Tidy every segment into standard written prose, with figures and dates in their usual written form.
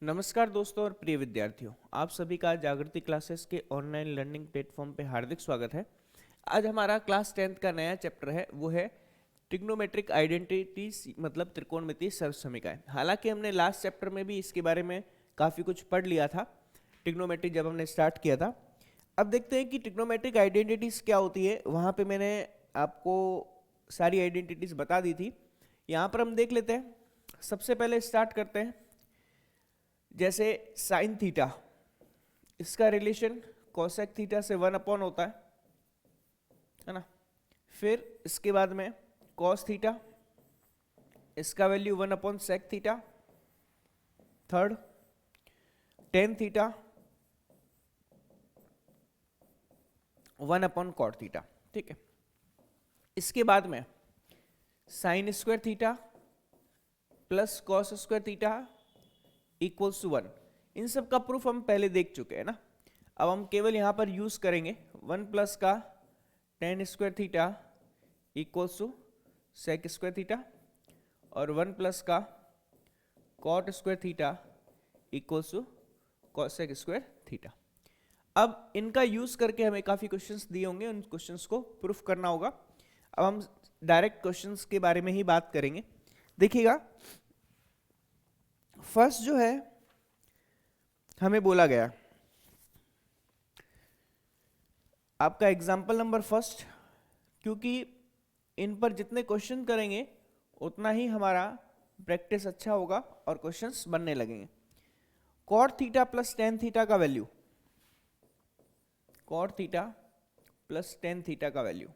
नमस्कार दोस्तों और प्रिय विद्यार्थियों, आप सभी का जागृति क्लासेस के ऑनलाइन लर्निंग प्लेटफॉर्म पे हार्दिक स्वागत है। आज हमारा क्लास 10th का नया चैप्टर है, वो है ट्रिग्नोमेट्रिक आइडेंटिटीज, मतलब त्रिकोणमितीय सर्वसमीकरण। हालांकि हमने लास्ट चैप्टर में भी इसके बारे में काफ़ी कुछ पढ़ लिया था, ट्रिग्नोमेट्री जब हमने स्टार्ट किया था। अब देखते हैं कि ट्रिग्नोमेट्रिक आइडेंटिटीज क्या होती है। वहाँ पे मैंने आपको सारी आइडेंटिटीज बता दी थी। यहाँ पर हम देख लेते हैं। सबसे पहले स्टार्ट करते हैं, जैसे साइन थीटा, इसका रिलेशन कोसेक थीटा से 1 होता है ना। फिर इसके बाद में कॉस थीटा, इसका वैल्यू 1/सेक थीटा। थर्ड टेन थीटा 1/कॉट थीटा। ठीक है। इसके बाद में sine square theta plus cos square theta equals to 1। इन सब का प्रूफ हम पहले देख चुके हैं ना। अब हम केवल यहां पर यूज करेंगे 1+ का tan square theta equals to sec square theta और 1+ का cot square theta equals to cosec square theta. अब इनका यूज करके हमें काफी क्वेश्चंस दिए होंगे, उन क्वेश्चंस को प्रूफ करना होगा। अब हम डायरेक्ट क्वेश्चंस के बारे में ही बात करेंगे। देखिएगा, फर्स्ट जो है हमें बोला गया आपका एग्जाम्पल नंबर फर्स्ट, क्योंकि इन पर जितने क्वेश्चन करेंगे उतना ही हमारा प्रैक्टिस अच्छा होगा और क्वेश्चंस बनने लगेंगे। Cot theta plus tan theta का value, cot theta plus tan theta का वैल्यू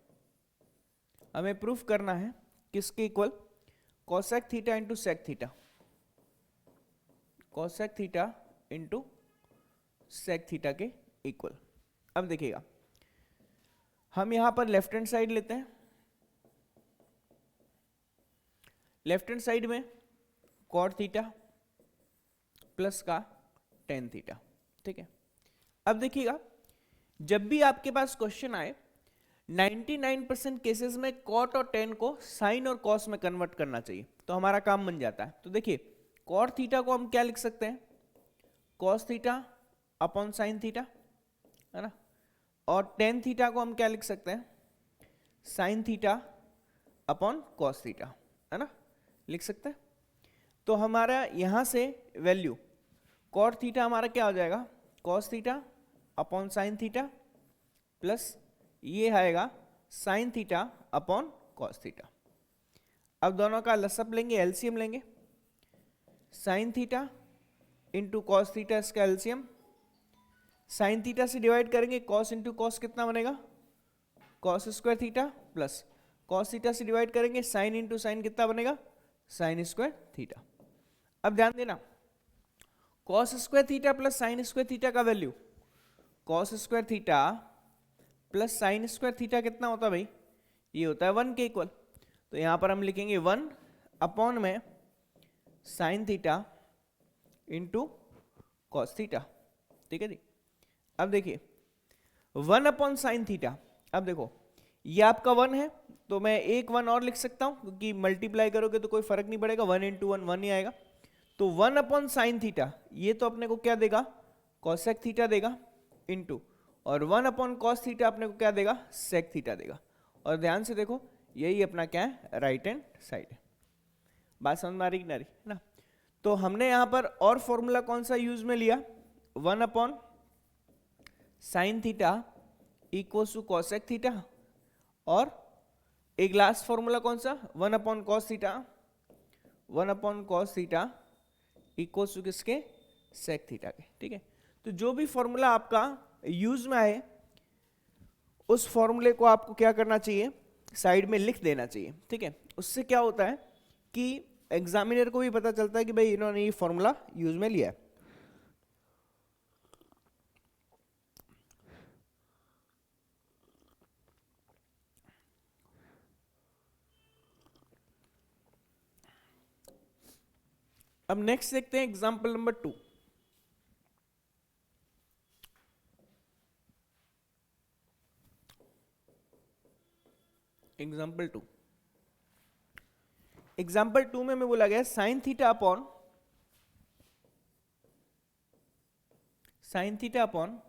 हमें प्रूफ करना है किसके equal, cosec theta into sec theta, cosec theta into sec theta के इक्वल। अब देखिएगा, हम यहां पर लेफ्ट हैंड साइड लेते हैं। लेफ्ट हैंड साइड में कॉट थीटा प्लस का टेन थीटा। ठीक है। अब देखिएगा, जब भी आपके पास क्वेश्चन आए 99% केसेस में कॉट और टेन को साइन और कॉस में कन्वर्ट करना चाहिए, तो हमारा काम बन जाता है। तो देखिए, कॉट थीटा को हम क्या लिख सकते हैं, cos theta upon sine theta, है ना। और टेन थीटा को हम क्या लिख सकते हैं, sine theta upon cos theta, है ना, लिख सकते हैं। तो हमारा यहां से वैल्यू कॉट थीटा हमारा क्या हो जाएगा, cos theta upon sine theta plus ये आएगा sign theta upon cos theta. अब दोनों का लसअप लेंगे, एलसीएम लेंगे। Sine theta into cos theta, इसका एलसीएम साइन थीटा से डिवाइड करेंगे, कॉस इंटू कॉस कितना बनेगा, cos square theta plus cos theta से डिवाइड करेंगे, साइन इंटू साइन कितना बनेगा, साइन स्क्वायर थीटा। अब ध्यान देना, cos square theta plus sign square theta का value, cos square theta plus sign square theta कितना होता है भाई, ये होता है 1 के इक्वल। तो यहां पर हम लिखेंगे 1 अपॉन में sine theta into cos theta. ठीक है जी। अब देखिए 1 अपॉन साइन थीटा, अब देखो ये आपका 1 है, तो मैं एक 1 और लिख सकता हूं, क्योंकि मल्टीप्लाई करोगे तो कोई फर्क नहीं पड़ेगा, 1 इंटू 1 1 ही आएगा। तो 1 अपॉन साइन थीटा, ये तो अपने को क्या देगा, कॉसेक थीटा देगा, इंटू और 1 अपॉन कॉस थीटा अपने को क्या देगा, सेक थीटा देगा। और ध्यान से देखो, यही अपना क्या है, राइट हैंड साइड है। बात समझ में आ रही कि नहीं ना। तो हमने यहां पर और फॉर्मूला कौन सा यूज में लिया, 1 upon sine theta equals to cosec theta, और एक लास्ट फॉर्मूला कौन सा, 1 upon cos theta, 1 upon cos theta equals to किसके, सेक थीटा के। ठीक है। तो जो भी फॉर्मूला आपका यूज में आए उस फॉर्मूले को आपको क्या करना चाहिए, साइड में लिख देना चाहिए। ठीक है। उससे क्या होता है कि एग्जामिनर को भी पता चलता है कि भाई इन्होंने ये फॉर्मूला यूज में लिया है। अब नेक्स्ट देखते हैं एग्जाम्पल नंबर 2। एग्जाम्पल 2, एग्जाम्पल 2 में बोला गया sine theta upon sine theta upon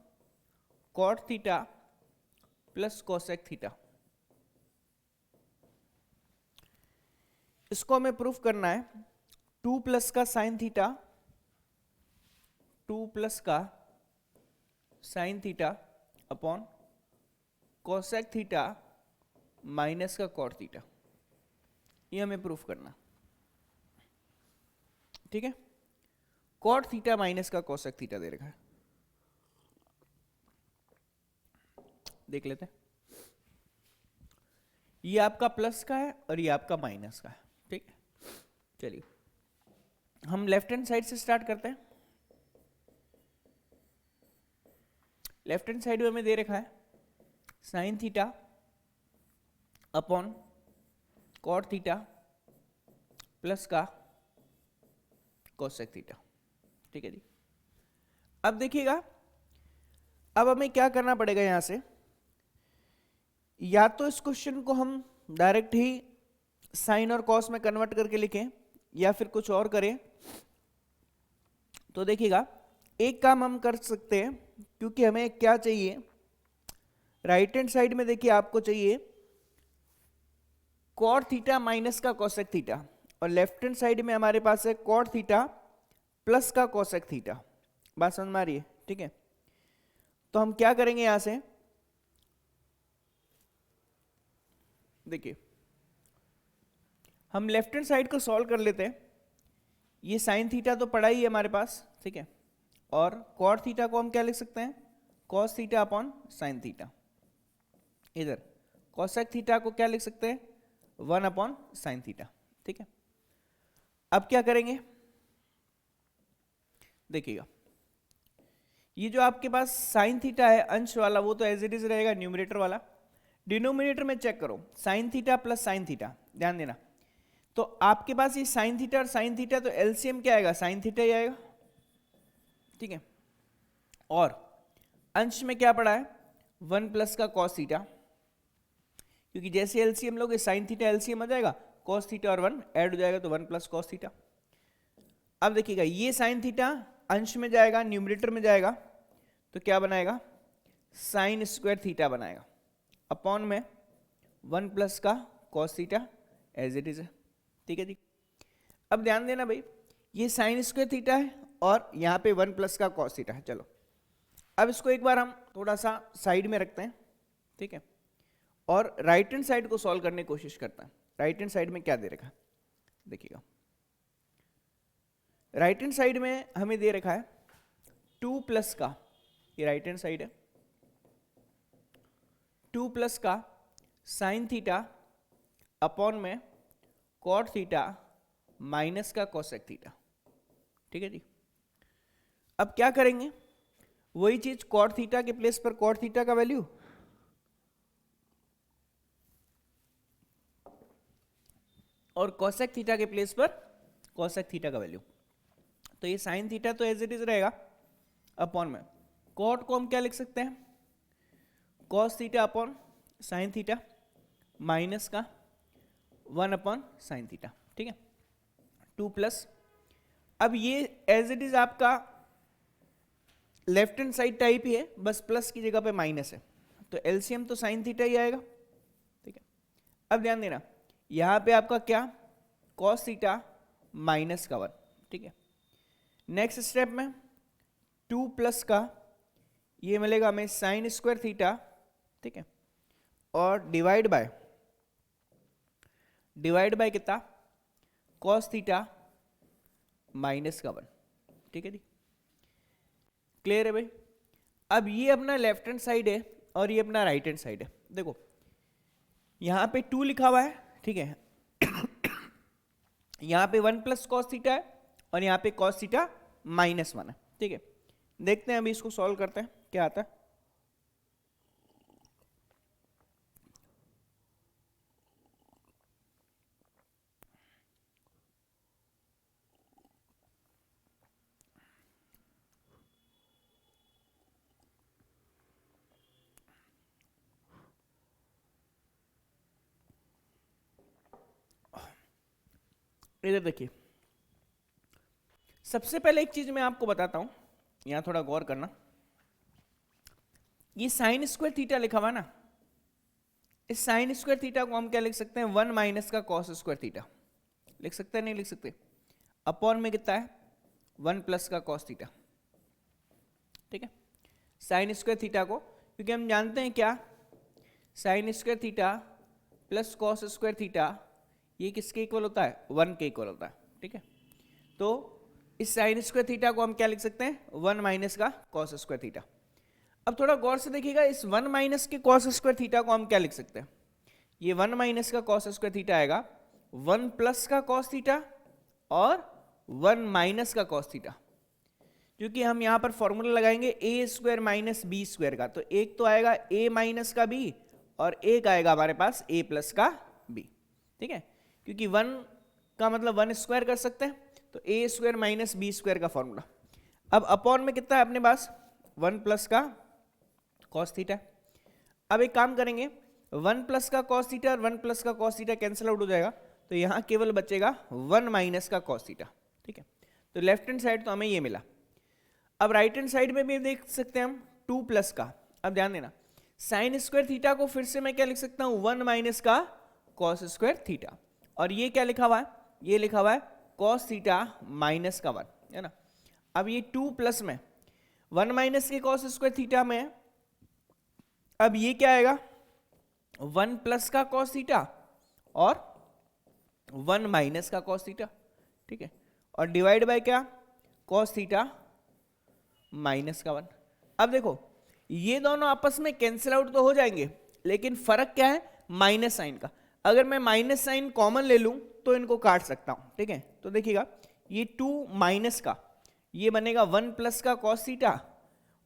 cot theta plus cosec theta. इसको हमें प्रूफ करना है। 2 प्लस का साइन थीटा, 2 प्लस का sine theta upon cosec theta minus का कॉट थीटा, ये हमें प्रूफ करना। ठीक है, कॉट थीटा माइनस का कोसेक थीटा दे रखा है, देख लेते हैं। ये आपका प्लस का है और ये आपका माइनस का है। ठीक है, चलिए हम लेफ्ट हैंड साइड से स्टार्ट करते हैं। लेफ्ट हैंड साइड में हमें दे रखा है sine theta upon cot theta plus का कोसेक थीटा। ठीक है जी, अब देखिएगा, अब हमें क्या करना पड़ेगा यहां से, या तो इस क्वेश्चन को हम डायरेक्ट ही साइन और कॉस में कन्वर्ट करके लिखें या फिर कुछ और करें। तो देखिएगा, एक काम हम कर सकते हैं, क्योंकि हमें क्या चाहिए, राइट हैंड साइड में देखिए आपको चाहिए कॉट थीटा माइनस का कोसेक थीटा, और लेफ्ट हैंड साइड में हमारे पास है कॉट थीटा प्लस का कोसेक थीटा। बात समझ में आ रही है? ठीक है, तो हम क्या करेंगे यहां से, देखिए हम लेफ्ट हैंड साइड को सॉल्व कर लेते हैं। ये साइन थीटा तो पड़ा ही है हमारे पास, ठीक है, और कॉट थीटा को हम क्या लिख सकते हैं, cos theta upon sine theta. इधर कोसेक थीटा को क्या लिख सकते हैं, 1 अपॉन साइन थीटा। ठीक है, अब क्या करेंगे, देखिएगा ये जो आपके पास साइन थीटा है अंश वाला, वो तो एज इट इज रहेगा न्यूमरेटर वाला। डिनोमिनेटर में चेक करो, sign theta plus sine theta, ध्यान देना। तो आपके पास ये साइन थीटा और साइन थीटा, तो एलसीएम क्या आएगा, साइन थीटा ही आएगा। ठीक है, और अंश में क्या पड़ा है, 1 प्लस का कॉस थीटा, क्योंकि जैसे एलसीएम लोगे साइन थीटा एलसीएम आ जाएगा, कॉस थीटा और 1 ऐड हो जाएगा, तो 1 प्लस कॉस थीटा। अब देखिएगा, ये साइन थीटा अंश में जाएगा, न्यूमरेटर में जाएगा, तो क्या बनाएगा, साइन स्क्वायर थीटा बनाएगा, अपॉन में 1 प्लस का cos theta as it is है। ठीक है जी, अब ध्यान देना भाई, ये साइन स्क्वायर थीटा है और यहाँ पे 1 प्लस का कॉस थीटा है। चलो अब इसको एक बार हम थोड़ा सा साइड में रखते हैं। ठीक है, और राइट हैंड साइड को सॉल्व करने की कोशिश करते हैं। राइट हैंड साइड में क्या दे रखा है, देखिएगा, राइट हैंड साइड में हमें दे रखा है 2 प्लस का, ये राइट हैंड साइड है, 2 प्लस का साइन थीटा अपॉन में कॉट थीटा माइनस का कोसेक थीटा। ठीक है जी, अब क्या करेंगे, वही चीज कॉट थीटा के प्लेस पर कॉट थीटा का वैल्यू, और कोसेक थीटा के प्लेस पर कोसेक थीटा का वैल्यू। तो ये साइन थीटा तो एज इट इज रहेगा, अपॉन में कॉट को हम क्या लिख सकते हैं, cos theta upon sine theta minus का 1 अपॉन साइन थीटा। ठीक है, 2 प्लस, अब ये एज इट इज आपका लेफ्ट हैंड साइड टाइप ही है, बस प्लस की जगह पे माइनस है, तो एलसीएम तो साइन थीटा ही आएगा। ठीक है, अब ध्यान देना, यहां पे आपका क्या, कॉस थीटा माइनस का 1। ठीक है, नेक्स्ट स्टेप में 2 प्लस का ये मिलेगा हमें साइन स्क्वायर थीटा। ठीक है, और डिवाइड बाय कितना, कॉस थीटा माइनस का 1। ठीक है जी, क्लियर है भाई। अब ये अपना लेफ्ट हैंड साइड है और ये अपना राइट हैंड साइड है। देखो यहां पे 2 लिखा हुआ है, ठीक है, यहां पे 1 प्लस कॉस थीटा है और यहां पे कॉस थीटा माइनस 1 है। ठीक है, देखते हैं अभी इसको सॉल्व करते हैं क्या आता है। इधर देखिए, सबसे पहले एक चीज मैं आपको बताता हूं, यहां थोड़ा गौर करना। ये साइन स्क्वायर थीटा लिखा हुआ ना, इस साइन स्क्वायर थीटा को हम क्या लिख सकते हैं, 1 माइनस का कॉस स्क्वायर थीटा लिख सकते हैं, नहीं लिख सकते, अपॉन में कितना है 1 प्लस का कॉस थीटा, ठीक है। साइन स्क्वायर थीटा को, क्योंकि हम जानते हैं क्या, sign square theta plus cos square theta ये किसके इक्वल होता है, 1 के इक्वल होता है, ठीक है। तो इस साइन स्क्वायर थीटा को हम क्या लिख सकते हैं, 1 माइनस का कॉस स्क्वायर थीटा। अब थोड़ा गौर से देखिएगा, इस 1 माइनस के कॉस स्क्वायर थीटा को हम क्या लिख सकते हैं, ये 1 माइनस का कॉस स्क्वायर थीटा आएगा 1 प्लस का कॉस थीटा और 1 माइनस का कॉस थीटा, क्योंकि हम यहां पर फॉर्मूला लगाएंगे ए स्क्वायर माइनस बी स्क्वायर का, तो एक तो आएगा ए माइनस का बी और एक आएगा हमारे पास ए प्लस का बी, ठीक है। क्योंकि 1 का मतलब 1 स्क्वायर कर सकते हैं, तो ए स्क्वायर माइनस बी स्क्वायर का फॉर्मूला। अब अपॉन में कितना है अपने पास, 1 प्लस का कॉस थीटा। अब एक काम करेंगे, 1 प्लस का कॉस थीटा और 1 प्लस का कॉस थीटा कैंसिल आउट हो जाएगा, तो यहां केवल बचेगा 1 माइनस का कॉस थीटा, ठीक है। तो लेफ्ट हैंड साइड तो हमें ये मिला। अब राइट हैंड साइड में भी देख सकते हैं हम 2 प्लस का। अब ध्यान देना, साइन स्क्वायर थीटा को फिर से मैं क्या लिख सकता हूं, 1 माइनस का कॉस स्क्वायर थीटा, और ये क्या लिखा हुआ है, ये लिखा हुआ है कॉस थीटा माइनस का 1, है ना। अब ये 2 प्लस में 1 माइनस के कॉस स्क्वायर थीटा में, अब ये क्या आएगा 1 प्लस का कॉस थीटा और 1 माइनस का कॉस थीटा, ठीक है, और डिवाइड बाय क्या, कॉस थीटा माइनस का 1। अब देखो ये दोनों आपस में कैंसिल आउट तो हो जाएंगे, लेकिन फर्क क्या है, माइनस साइन का। अगर मैं माइनस साइन कॉमन ले लूं तो इनको काट सकता हूं, ठीक है। तो देखिएगा ये 2 माइनस का, ये बनेगा 1 प्लस का कॉस थीटा,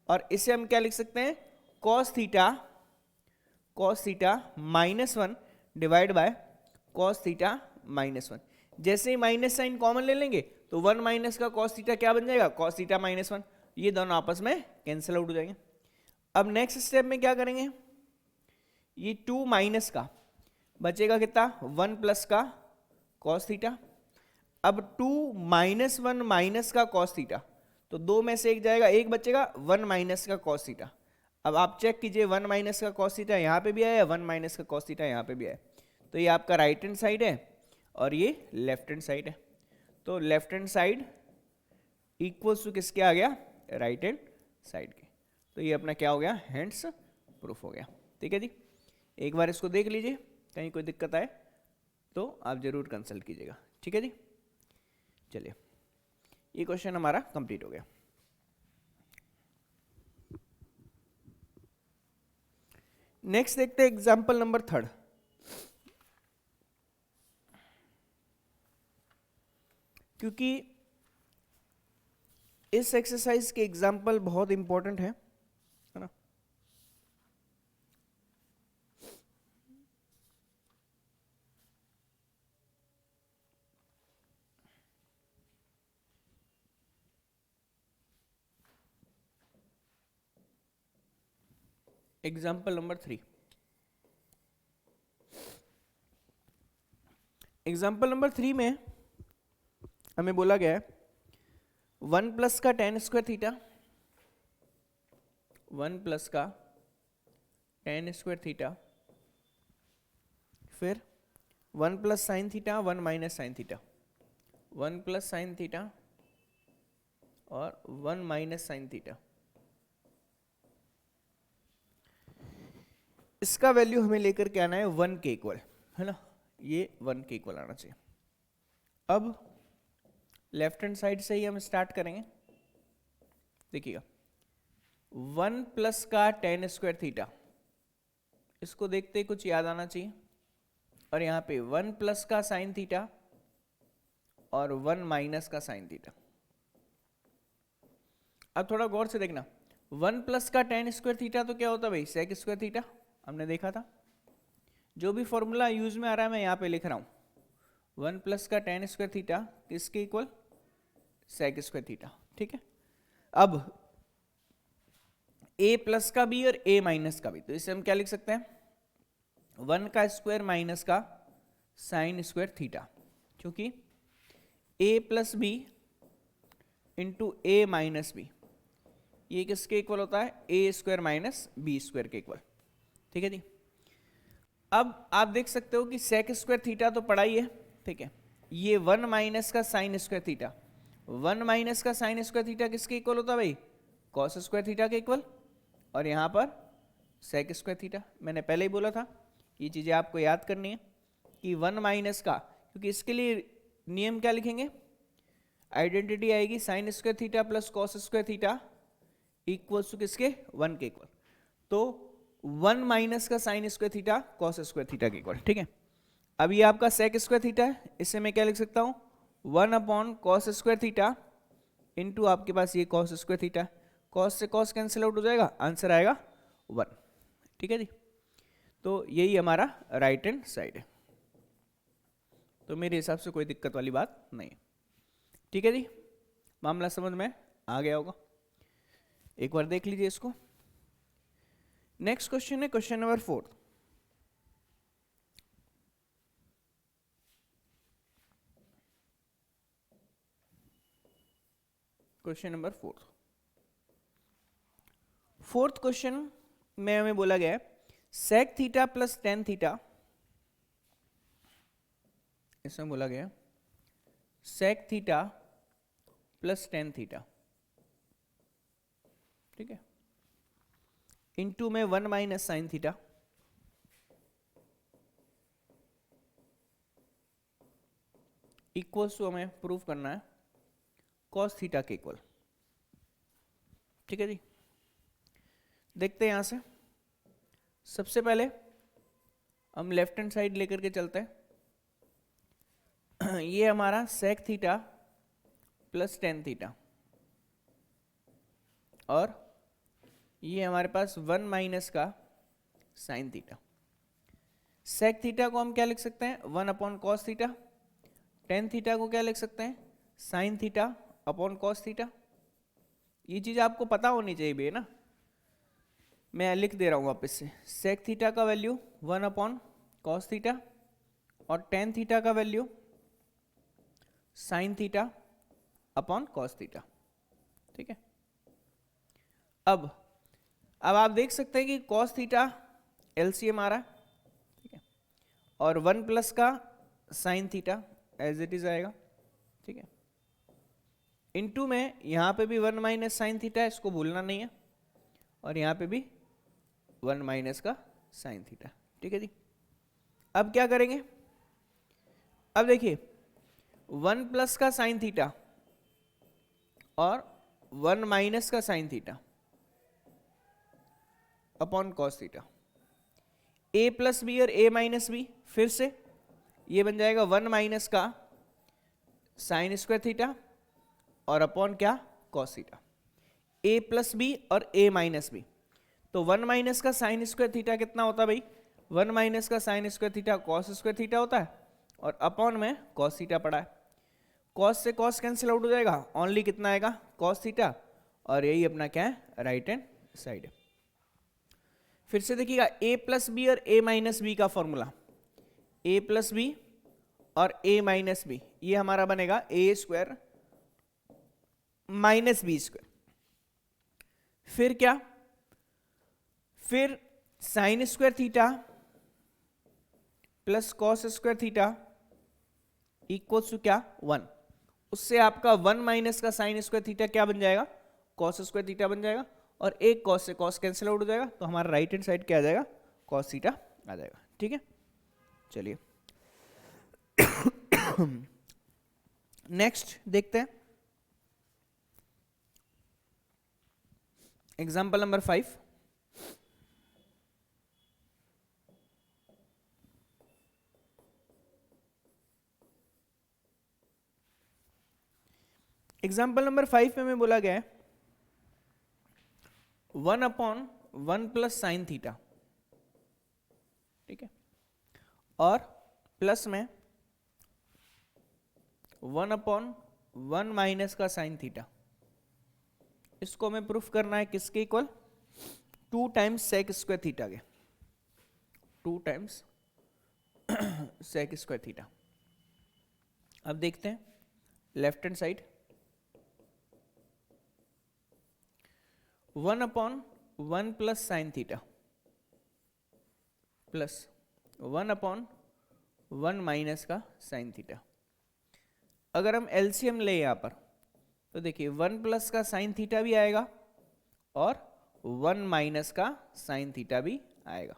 और इसे हम क्या लिख सकते हैं, cos theta minus 1 divide by cos theta minus 1। जैसे ही माइनस साइन कॉमन ले लेंगे तो 1 माइनस का कॉस थीटा क्या बन जाएगा, कॉस थीटा माइनस 1, ये दोनों आपस में कैंसिल आउट हो जाएंगे। अब नेक्स्ट स्टेप में क्या करेंगे, ये 2 माइनस का बचेगा कितना, 1 प्लस का कॉस थीटा। अब 2 माइनस 1 माइनस का कॉस थीटा, तो दो में से एक जाएगा, एक बचेगा 1 माइनस का कॉस थीटा। अब आप चेक कीजिए 1 माइनस का कॉस थीटा यहाँ पे भी आया, 1 माइनस का कॉस थीटा यहाँ पे भी आया, तो ये आपका राइट हैंड साइड है और ये लेफ्ट हैंड साइड है। तो left hand side equals to किसके आ गया, राइट हैंड साइड के। तो ये अपना क्या हो गया, हैंड्स प्रूफ हो गया, ठीक है जी। एक बार इसको देख लीजिए, कहीं कोई दिक्कत आए तो आप जरूर कंसल्ट कीजिएगा, ठीक है जी। चलिए ये क्वेश्चन हमारा कंप्लीट हो गया। नेक्स्ट देखते हैं एग्जाम्पल नंबर 3। क्योंकि इस एक्सरसाइज के एग्जाम्पल बहुत इंपॉर्टेंट है ना। एग्जाम्पल नंबर 3, एग्जाम्पल नंबर 3 में हमें बोला गया है 1 प्लस का tan स्क्वायर थीटा, 1 प्लस का tan स्क्वायर थीटा, फिर 1 plus sine theta, 1 minus sine theta, 1 plus sine theta और 1 माइनस साइन थीटा। इसका वैल्यू हमें लेकर के आना है 1 के इक्वल, है ना, ये 1 के इक्वल आना चाहिए। अब लेफ्ट हैंड साइड से ही हम स्टार्ट करेंगे। देखिएगा 1 प्लस का tan स्क्वायर थीटा, इसको देखते ही कुछ याद आना चाहिए, और यहाँ पे 1 प्लस का साइन थीटा और 1 माइनस का साइन थीटा। अब थोड़ा गौर से देखना, 1 प्लस का tan स्क्वायर थीटा तो क्या होता है भाई, सेक स्क्वायर थीटा, हमने देखा था। जो भी फॉर्मूला यूज में आ रहा है मैं यहाँ पे लिख रहा हूं, 1 प्लस का tan स्क्वायर थीटा किसके इक्वल, सेक स्क्वायर थीटा, ठीक है। अब a प्लस का भी और a माइनस का भी, तो इसे हम क्या लिख सकते हैं, 1 का स्क्वायर माइनस का साइन स्क्वायर थीटा, क्योंकि a plus b into a minus b, ये किसके इक्वल होता है, a square minus b square के इक्वल। ठीक है जी। अब आप देख सकते हो कि सेक स्क्वायर थीटा तो पढ़ा ही है, ठीक है। ये 1 माइनस का साइन स्क्वायर थीटा, 1 माइनस का साइन स्क्वायर थीटा किसके इक्वल होता है भाई, कॉस स्क्वायर थीटा के इक्वल। और यहाँ पर सेक स्क्वायर थीटा, मैंने पहले ही बोला था ये चीज़ें आपको याद करनी है कि 1 माइनस का, क्योंकि इसके लिए नियम क्या लिखेंगे, आइडेंटिटी आएगी sine square theta plus cos square theta equals to किसके, 1 के इक्वल। तो 1 माइनस का sine square theta cos square theta के इक्वल। ठीक है। अब ये आपका सेक स्क्वायर थीटा है, इससे मैं क्या लिख सकता हूँ, 1 upon cos square theta into आपके पास ये कॉस स्क्वायर थीटा, कॉस से कॉस कैंसिल आउट हो जाएगा, आंसर आएगा 1। ठीक है जी। तो यही हमारा राइट हैंड साइड है, तो मेरे हिसाब से कोई दिक्कत वाली बात नहीं है। ठीक है जी, मामला समझ में आ गया होगा, एक बार देख लीजिए इसको। नेक्स्ट क्वेश्चन है question number 4। Question number 4, fourth question में हमें बोला गया है sec theta plus tan theta, इसमें बोला गया sec theta plus tan theta, ठीक है, इंटू में 1 minus sine theta equals to हमें प्रूफ करना है कॉस थीटा के इक्वल। ठीक है जी। देखते हैं यहां से, सबसे पहले हम लेफ्ट हैंड साइड लेकर के चलते हैं। ये हमारा sec theta plus tan theta, और ये हमारे पास 1 माइनस का साइन थीटा। सेक थीटा को हम क्या लिख सकते हैं, 1 upon cos theta, tan theta को क्या लिख सकते हैं, sine theta upon cos theta. ये चीज आपको पता होनी चाहिए भी, है ना, मैं लिख दे रहा हूं वापस से। सेक थीटा का वैल्यू 1 अपॉन कॉस थीटा और टेन थीटा का value sign theta upon cos theta. ठीक है। अब आप देख सकते हैं कि कॉस थीटा एलसीएम आ रहा है, ठीक है, और 1 प्लस का sine theta as it is आएगा। ठीक है। इनटू में यहां पे भी 1 माइनस साइन थीटा है, इसको भूलना नहीं है, और यहां पे भी 1 माइनस का साइन थीटा। ठीक है जी। अब क्या करेंगे, अब देखिए 1 प्लस का साइन थीटा और 1 माइनस का sine theta upon cos theta, A plus B और ए माइनस बी, फिर से ये बन जाएगा 1 माइनस का साइन स्क्वायर थीटा और अपॉन क्या, cos theta. A plus B और ए माइनस बी, तो 1 माइनस का साइन स्क्वायर थीटा कितना होता है भाई, 1 माइनस का sine square theta cos square theta होता है, और अपॉन में कॉस थीटा पड़ा है। कॉस से कॉस कैंसिल आउट हो जाएगा, ओनली कितना आएगा, कॉस थीटा, और यही अपना क्या है, राइट हैंड साइड है। फिर से देखिएगा a प्लस बी और a माइनस बी का फॉर्मूला, a प्लस बी और a माइनस बी, ये हमारा बनेगा a square minus b square. फिर क्या, फिर sine square theta plus cos square theta equals to क्या, 1। उससे आपका 1 माइनस का साइन स्क्वायर थीटा क्या बन जाएगा, कॉस स्क्वायर थीटा बन जाएगा, और एक कॉस से कॉस कैंसिल आउट हो जाएगा, तो हमारा राइट हैंड साइड क्या आ जाएगा, कॉस थीटा आ जाएगा। ठीक है, चलिए नेक्स्ट देखते हैं एग्जाम्पल नंबर 5। एग्जाम्पल नंबर 5 में हमें बोला गया है 1 अपॉन 1 प्लस साइन थीटा, ठीक है, और प्लस में 1 अपॉन 1 माइनस का साइन थीटा। इसको हमें प्रूफ करना है किसके equal, 2 times sec square theta के, 2 टाइम्स सेक स्क्वायर थीटा। अब देखते हैं left hand side, 1/1 plus sine theta plus 1/1 minus का साइन थीटा। अगर हम एलसीएम ले यहाँ पर तो देखिए 1 प्लस का साइन थीटा भी आएगा और 1 माइनस का साइन थीटा भी आएगा।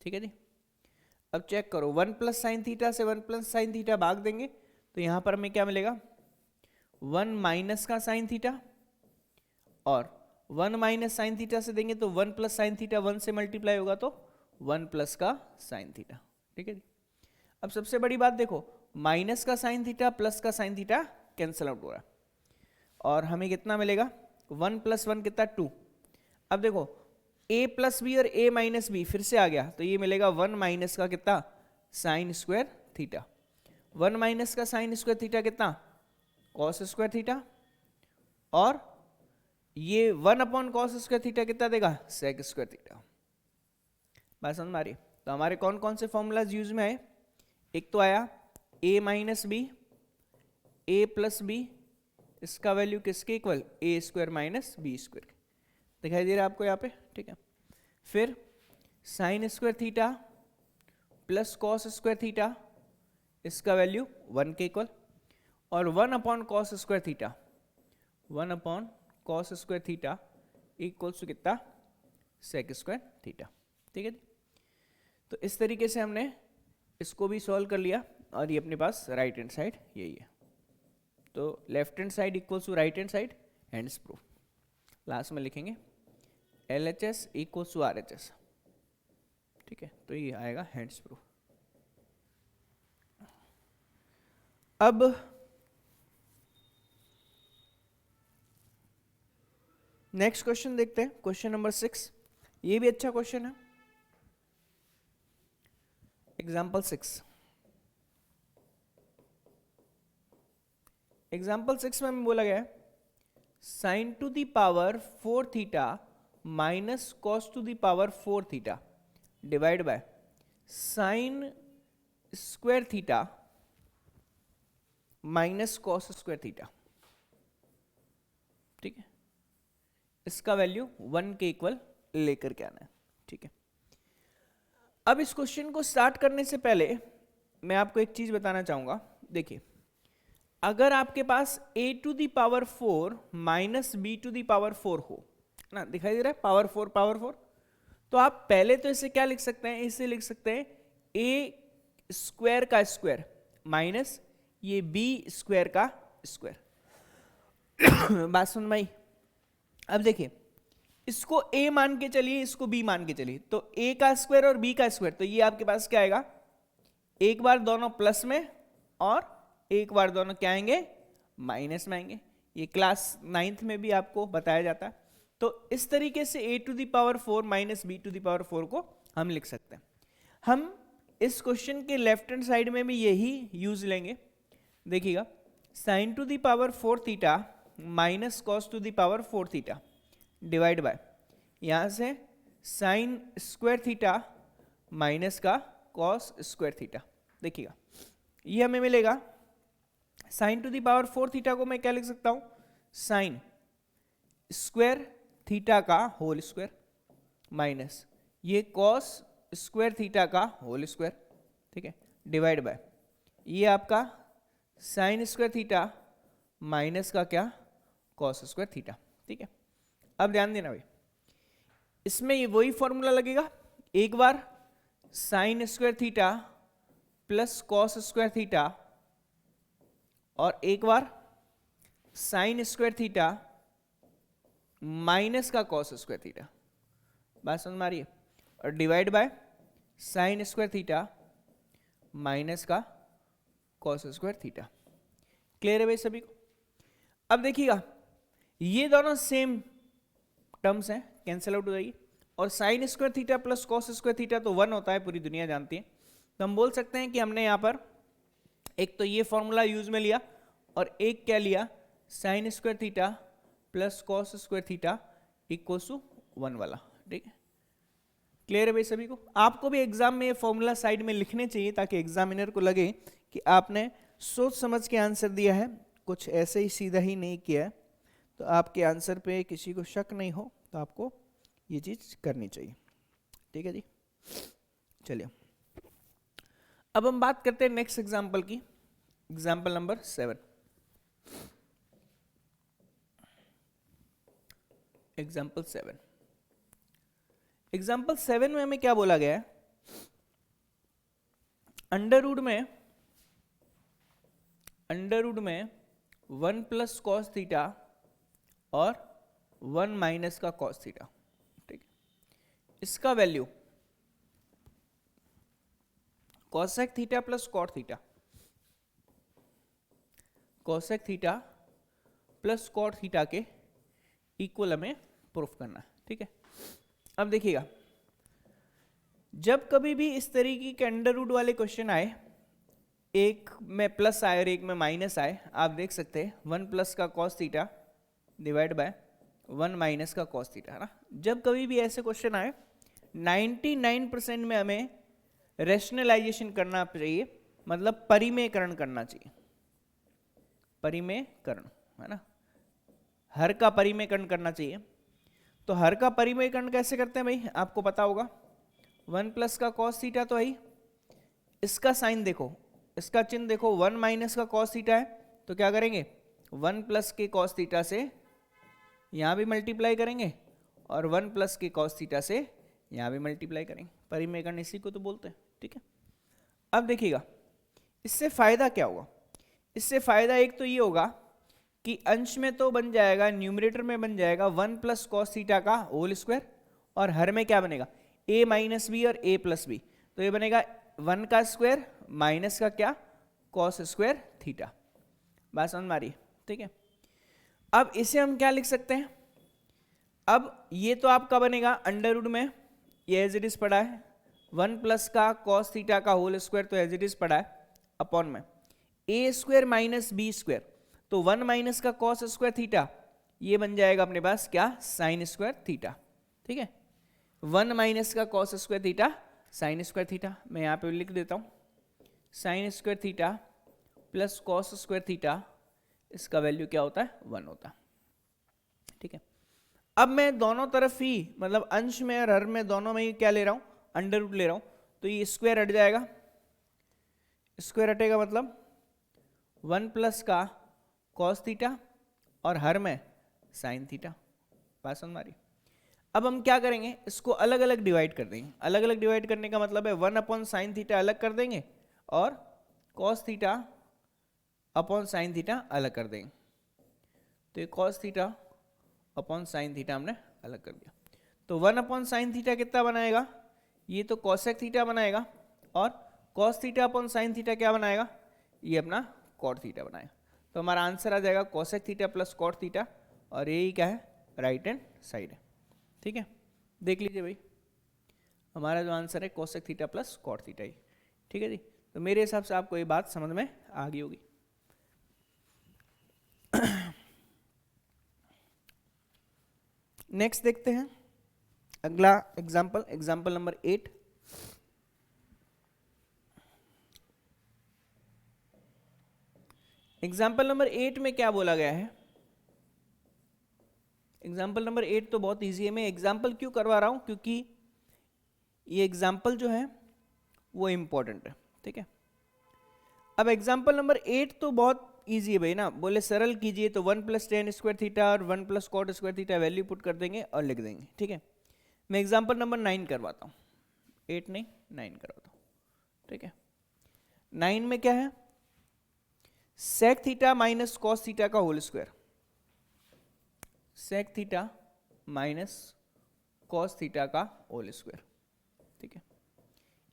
ठीक है जी। अब चेक करो 1 प्लस साइन थीटा से 1 प्लस साइन थीटा भाग देंगे तो यहाँ पर हमें क्या मिलेगा 1 माइनस का साइन थीटा और 1 माइनस साइन थीटा से देंगे तो 1 प्लस साइन थीटा 1 से मल्टीप्लाई होगा तो 1 प्लस का साइन थीटा। ठीक है जी। अब सबसे बड़ी बात देखो माइनस का साइन थीटा प्लस का साइन थीटा कैंसिल आउट हो रहा है और हमें कितना मिलेगा 1 प्लस 1 कितना 2। अब देखो a प्लस बी और a माइनस बी फिर से आ गया तो ये मिलेगा 1 माइनस का कितना साइन स्क्वायर थीटा। 1 माइनस का साइन स्क्वायर थीटा कितना कॉस स्क्वायर थीटा और ये 1 कॉस स्क्वायर थीटा कितना देगा सेक स्क्वायर थीटा। बात समझ में आ रही? तो हमारे कौन कौन से फॉर्मूलाज यूज में आए, एक तो आया a minus b a plus b, इसका वैल्यू किसके equal a square minus b square, दिखाई दे रहा है आपको यहाँ पे। ठीक है। फिर sine square theta plus cos square theta, इसका वैल्यू 1 के इक्वल और 1 cos square theta 1 cos square theta equals to कितना सेक स्क्वायर थीटा। ठीक है। तो इस तरीके से हमने इसको भी सॉल्व कर लिया और ये अपने पास राइट हैंड साइड यही है। तो left hand side equals to right hand side, hence proof. Last में लिखेंगे LHS इक्वल्स टू RHS। ठीक है। तो ये आएगा हैंड्स प्रूफ। अब नेक्स्ट क्वेश्चन देखते हैं, क्वेश्चन नंबर 6। ये भी अच्छा क्वेश्चन है। एग्जाम्पल 6 में हमें बोला गया है sign to the power 4 theta minus cos to the power 4 theta divide by sine square theta minus cos square theta. ठीक है। इसका वैल्यू 1 के इक्वल लेकर के आना है। ठीक है। अब इस क्वेश्चन को स्टार्ट करने से पहले मैं आपको एक चीज बताना चाहूंगा। देखिए अगर आपके पास a to the power 4 minus b to the power 4 हो ना, दिखाई दे रहा है पावर 4, तो आप पहले तो इसे क्या लिख सकते हैं, इसे लिख सकते हैं a स्क्वायर का स्क्वायर माइनस ये b स्क्वायर का स्क्वायर। बात सुन भाई। अब देखिए इसको a मान के चलिए, इसको b मान के चलिए, तो a का स्क्वायर और b का स्क्वायर, तो ये आपके पास क्या आएगा, एक बार दोनों प्लस में और एक बार दोनों क्या आएंगे माइनस में आएंगे। ये क्लास 9th में भी आपको बताया जाता है। तो इस तरीके से a to the power 4 minus b to the power 4 को हम लिख सकते हैं। हम इस क्वेश्चन के लेफ्ट हैंड साइड में भी यही यूज लेंगे। देखिएगा sine to the power 4 theta minus cos to the power 4 theta divide by यहां से साइन स्क्वायर थीटा माइनस का कॉस स्क्वायर थीटा। देखिएगा ये हमें मिलेगा sine to the power 4 theta को मैं क्या लिख सकता हूं, साइन स्क्वायर थीटा का होल स्क्वायर माइनस ये कॉस स्क्वायर थीटा का होल स्क्वायर। ठीक है। डिवाइड बाय ये आपका साइन स्क्वायर थीटा माइनस का क्या कॉस स्क्वायर थीटा। ठीक है। अब ध्यान देना भाई, इसमें ये वही फॉर्मूला लगेगा, एक बार sine square theta plus cos square theta और एक बार साइन स्क्वायर थीटा माइनस का कॉस स्क्वायर थीटा। बात समझ में आ रही है? और divide by sine square theta minus का कॉस स्क्वायर थीटा। क्लियर है भाई सभी को? अब देखिएगा ये दोनों सेम टर्म्स हैं, कैंसिल आउट हो जाएगी, और sine square theta plus cos square theta तो 1 होता है, पूरी दुनिया जानती है। तो हम बोल सकते हैं कि हमने यहां पर एक तो ये फॉर्मूला यूज में लिया और एक क्या लिया, sine square theta plus cos square theta equals to 1 वाला। ठीक है। क्लियर है भाई सभी को? आपको भी एग्जाम में ये फॉर्मूला साइड में लिखने चाहिए ताकि एग्जामिनर को लगे कि आपने सोच समझ के आंसर दिया है, कुछ ऐसे ही सीधा ही नहीं किया है, तो आपके आंसर पे किसी को शक नहीं हो। तो आपको ये चीज करनी चाहिए। ठीक है जी, चलिए अब हम बात करते हैं नेक्स्ट एग्जांपल की, एग्जांपल नंबर 7। एग्जांपल 7, एग्जांपल 7 में हमें क्या बोला गया है, अंडर रूट में 1 प्लस कॉस थीटा और 1 माइनस का कॉस थीटा। ठीक है, इसका वैल्यू cosec theta plus cot theta, cosec theta plus cot theta के इक्वल हमें प्रूफ करना है। ठीक है, अब देखिएगा जब कभी भी इस तरीके के अंडर रूट वाले क्वेश्चन आए, एक में प्लस आए और एक में माइनस आए, आप देख सकते हैं 1 प्लस का cos theta divide bye 1 minus का कॉस थीटा, है ना। जब कभी भी ऐसे क्वेश्चन आए 99% में हमें रैशनलाइजेशन करना चाहिए, मतलब परिमेयकरण करना चाहिए, परिमेयकरण, है ना, हर का परिमेयकरण करना चाहिए। तो हर का परिमेयकरण कैसे करते हैं भाई, आपको पता होगा। 1 प्लस का कॉस थीटा तो है, इसका साइन देखो, इसका चिन्ह देखो, 1 माइनस का कॉस थीटा है, तो क्या करेंगे 1 प्लस के कॉस थीटा से यहां भी मल्टीप्लाई करेंगे और 1 प्लस के कॉस थीटा से यहां भी मल्टीप्लाई करेंगे, परिमेयकरण इसी को तो बोलते हैं। ठीक है, अब देखिएगा इससे फायदा क्या होगा, इससे फायदा एक तो ये होगा कि अंश में तो बन जाएगा, न्यूमरेटर में बन जाएगा 1 प्लस कॉस थीटा का होल स्क्वायर, और हर में क्या बनेगा a माइनस बी और a प्लस बी, तो ये बनेगा 1 का स्क्वायर माइनस का क्या कॉस स्क्वायर थीटा। बात समझ में आ रही है? ठीक है, अब इसे हम क्या लिख सकते हैं, अब ये तो आपका बनेगा अंडर रूट में, ये एज इट इज पड़ा है, 1 प्लस का कॉस थीटा का होल स्क्वायर तो एज इट इज पड़ा है, अपॉन में a square minus b square, तो 1 माइनस का कॉस स्क्वायर थीटा, ये बन जाएगा अपने पास क्या साइन स्क्वायर थीटा। ठीक है, 1 माइनस का cos square theta sine square theta, मैं यहाँ पे लिख देता हूँ sign square theta plus cos square theta, इसका वैल्यू क्या होता है 1 होता है। ठीक है, अब मैं दोनों तरफ ही, मतलब अंश में और हर में दोनों में ही क्या ले रहा हूँ अंडर रूट ले रहा हूँ, तो ये स्क्वायर हट जाएगा, स्क्वायर हटेगा मतलब 1 प्लस का कॉस थीटा और हर में साइन थीटा। बात समझ में आ रही? अब हम क्या करेंगे, इसको अलग अलग डिवाइड कर देंगे, अलग अलग डिवाइड करने का मतलब है 1 अपॉन साइन थीटा अलग कर देंगे और cos theta upon sine theta अलग कर देंगे, तो ये cos theta upon sine theta हमने अलग कर दिया, तो 1 अपॉन साइन थीटा कितना बनाएगा, ये तो कॉसेक थीटा बनाएगा, और cos theta upon sine theta क्या बनाएगा, ये अपना कॉट थीटा बनाएगा। तो हमारा आंसर आ जाएगा cosec theta plus cot theta, और यही क्या है राइट हैंड साइड है। ठीक है, देख लीजिए भाई, हमारा जो आंसर है cosec theta plus cot theta ही। ठीक है जी, तो मेरे हिसाब से आपको ये बात समझ में आ गई होगी। नेक्स्ट देखते हैं अगला example, example number 8। Example number 8 में क्या बोला गया है, एग्जाम्पल नंबर 8 तो बहुत इजी है, मैं एग्जाम्पल क्यों करवा रहा हूं, क्योंकि ये एग्जाम्पल जो है वो इंपॉर्टेंट है। ठीक है, अब एग्जाम्पल नंबर 8 तो बहुत इजी है भाई ना, बोले सरल कीजिए तो 1 प्लस टेन स्क्वायर थीटा और 1 plus cot square theta value put कर देंगे और लिख देंगे। ठीक है, मैं एग्जाम्पल नंबर 9 करवाता हूँ, 8 नहीं 9 करवाता हूँ। ठीक है, 9 में क्या है, sec theta minus cos theta का whole square, sec theta minus cos theta का होल स्क्वायर। ठीक है,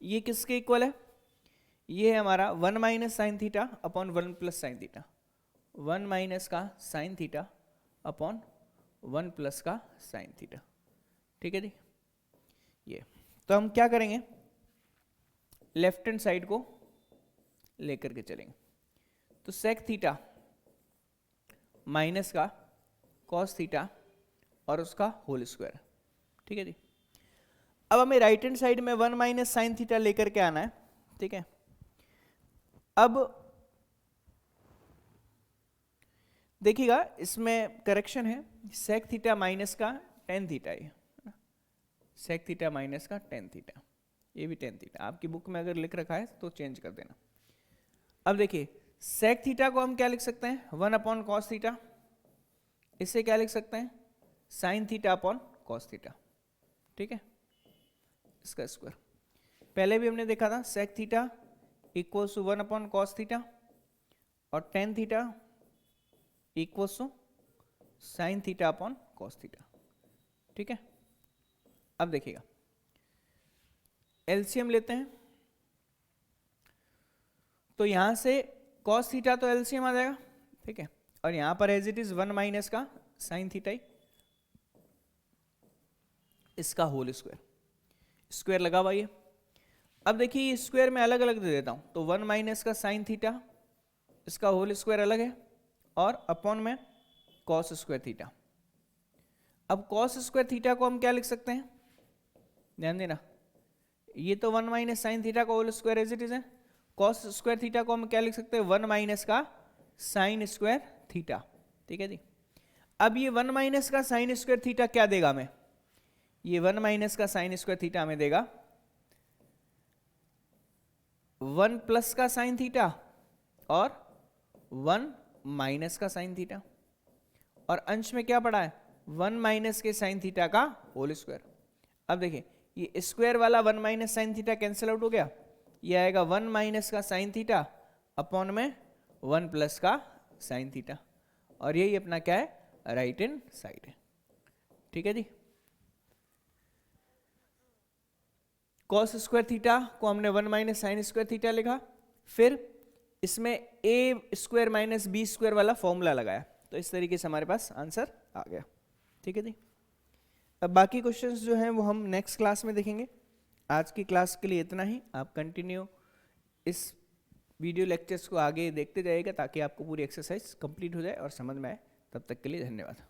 ये किसके इक्वल है, ये है हमारा 1 minus sine theta upon 1 plus sine theta, 1 minus का साइन थीटा अपॉन 1 प्लस का साइन थीटा। ठीक है जी, ये तो हम क्या करेंगे, लेफ्ट हैंड साइड को लेकर के चलेंगे, तो सेक थीटा माइनस का कॉस थीटा और उसका होल स्क्वायर। ठीक है जी, अब हमें राइट हैंड साइड में 1 माइनस साइन थीटा लेकर के आना है। ठीक है, अब देखिएगा इसमें करेक्शन है, सेक थीटा माइनस का टेन थीटा है ना, सेक थीटा माइनस का टेन थीटा, ये भी टेन थीटा। आपकी बुक में अगर लिख रखा है तो चेंज कर देना। अब देखिए सेक थीटा को हम क्या लिख सकते हैं, 1/cos थीटा। इससे क्या लिख सकते हैं, sine theta upon cos theta, ठीक है, इसका स्क्वायर। पहले भी हमने देखा था sec theta equals to 1/cos theta और tan theta equals to sine theta upon cos theta, ठीक है। अब देखिएगा एलसीएम लेते हैं, तो यहां से कॉस थीटा तो एलसीएम आ जाएगा, ठीक है, और यहां पर एज इट इज 1 माइनस का साइन थीटा ही, इसका होल स्क्वायर, स्क्वायर लगा हुआ ये। अब देखिए स्क्वायर में अलग अलग दे देता हूं, तो 1 माइनस का साइन थीटा, इसका होल स्क्वायर अलग है, और अपॉन में कॉस स्क्वायर थीटा। अब कॉस स्क्वायर थीटा को हम क्या लिख सकते हैं, ध्यान देना, ये तो 1 माइनस साइन थीटा का whole square as it is है। कॉस स्क्वायर थीटा को हम क्या लिख सकते हैं, 1 माइनस का साइन स्क्वायर थीटा, ठीक है जी। अब ये 1 माइनस का साइन स्क्वायर थीटा क्या देगा हमें, ये 1 माइनस का साइन स्क्वायर थीटा हमें देगा 1 प्लस का साइन थीटा और 1 माइनस का साइन थीटा, और अंश में क्या पड़ा है, 1 माइनस के साइन थीटा का होल स्क्वायर। अब देखिए ये स्क्वायर वाला 1 minus sine theta cancel out हो गया, ये आएगा 1 माइनस का साइन थीटा अपॉन में 1 प्लस का साइन थीटा, और यही अपना क्या है, राइट हैंड साइड है, ठीक है जी। कॉस स्क्वायर थीटा को हमने 1 माइनस साइन स्क्वायर थीटा लिखा, फिर इसमें ए स्क्वायर माइनस बी स्क्वायर वाला फॉर्मूला लगाया, तो इस तरीके से हमारे पास आंसर आ गया, ठीक है जी। अब बाकी क्वेश्चंस जो हैं वो हम नेक्स्ट क्लास में देखेंगे। आज की क्लास के लिए इतना ही। आप कंटिन्यू इस वीडियो लेक्चर्स को आगे देखते जाइएगा ताकि आपको पूरी एक्सरसाइज कंप्लीट हो जाए और समझ में आए। तब तक के लिए धन्यवाद।